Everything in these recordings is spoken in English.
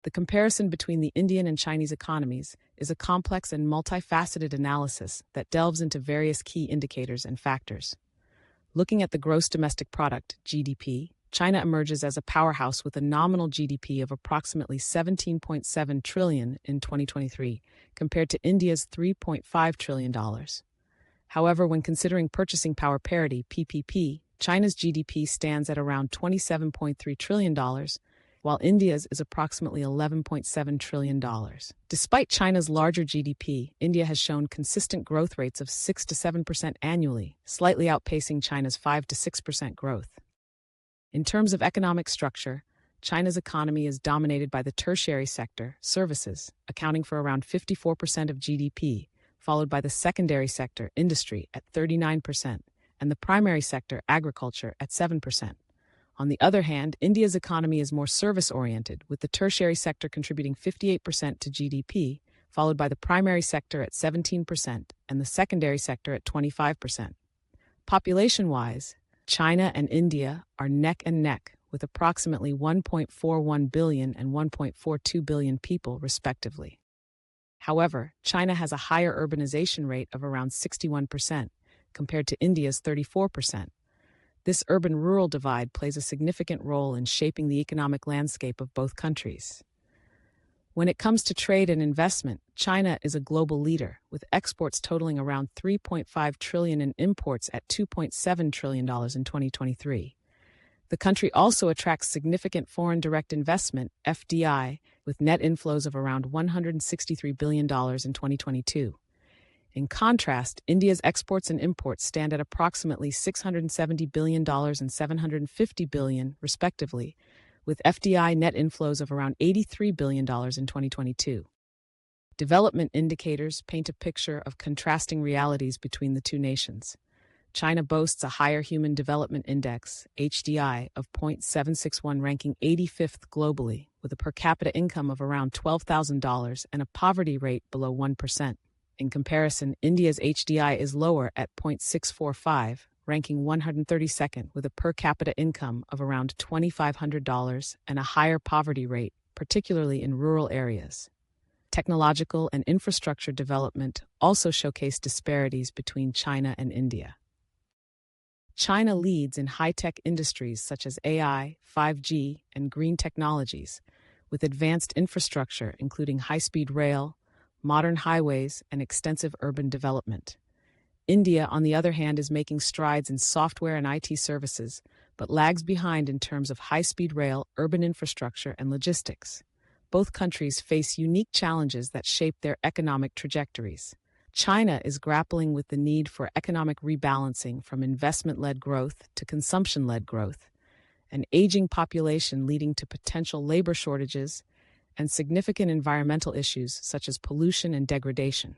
The comparison between the Indian and Chinese economies is a complex and multifaceted analysis that delves into various key indicators and factors. Looking at the gross domestic product, GDP, China emerges as a powerhouse with a nominal GDP of approximately 17.7 trillion in 2023, compared to India's $3.5 trillion. However, when considering purchasing power parity, PPP, China's GDP stands at around $27.3 trillion, while India's is approximately $11.7 trillion. Despite China's larger GDP, India has shown consistent growth rates of 6 to 7% annually, slightly outpacing China's 5 to 6% growth. In terms of economic structure, China's economy is dominated by the tertiary sector, services, accounting for around 54% of GDP, followed by the secondary sector, industry, at 39%, and the primary sector, agriculture, at 7%. On the other hand, India's economy is more service-oriented, with the tertiary sector contributing 58% to GDP, followed by the primary sector at 17% and the secondary sector at 25%. Population-wise, China and India are neck and neck, with approximately 1.41 billion and 1.42 billion people, respectively. However, China has a higher urbanization rate of around 61%, compared to India's 34%. This urban-rural divide plays a significant role in shaping the economic landscape of both countries. When it comes to trade and investment, China is a global leader, with exports totaling around $3.5 trillion and imports at $2.7 trillion in 2023. The country also attracts significant foreign direct investment, FDI, with net inflows of around $163 billion in 2022. In contrast, India's exports and imports stand at approximately $670 billion and $750 billion, respectively, with FDI net inflows of around $83 billion in 2022. Development indicators paint a picture of contrasting realities between the two nations. China boasts a higher Human Development Index, HDI, of 0.761, ranking 85th globally, with a per capita income of around $12,000 and a poverty rate below 1%. In comparison, India's HDI is lower at 0.645, ranking 132nd, with a per capita income of around $2,500 and a higher poverty rate, particularly in rural areas. Technological and infrastructure development also showcase disparities between China and India. China leads in high-tech industries such as AI, 5G, and green technologies, with advanced infrastructure including high-speed rail, modern highways, and extensive urban development. India, on the other hand, is making strides in software and IT services, but lags behind in terms of high-speed rail, urban infrastructure, and logistics. Both countries face unique challenges that shape their economic trajectories. China is grappling with the need for economic rebalancing from investment-led growth to consumption-led growth, an aging population leading to potential labor shortages, and significant environmental issues such as pollution and degradation.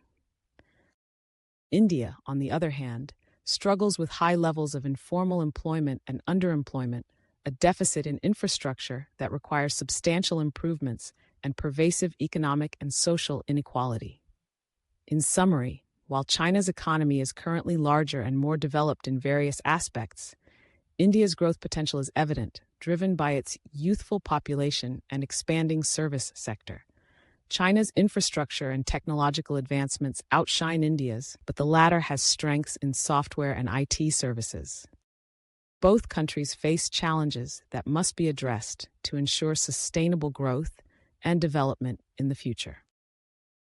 India, on the other hand, struggles with high levels of informal employment and underemployment, a deficit in infrastructure that requires substantial improvements, and pervasive economic and social inequality. In summary, while China's economy is currently larger and more developed in various aspects, India's growth potential is evident, driven by its youthful population and expanding service sector. China's infrastructure and technological advancements outshine India's, but the latter has strengths in software and IT services. Both countries face challenges that must be addressed to ensure sustainable growth and development in the future.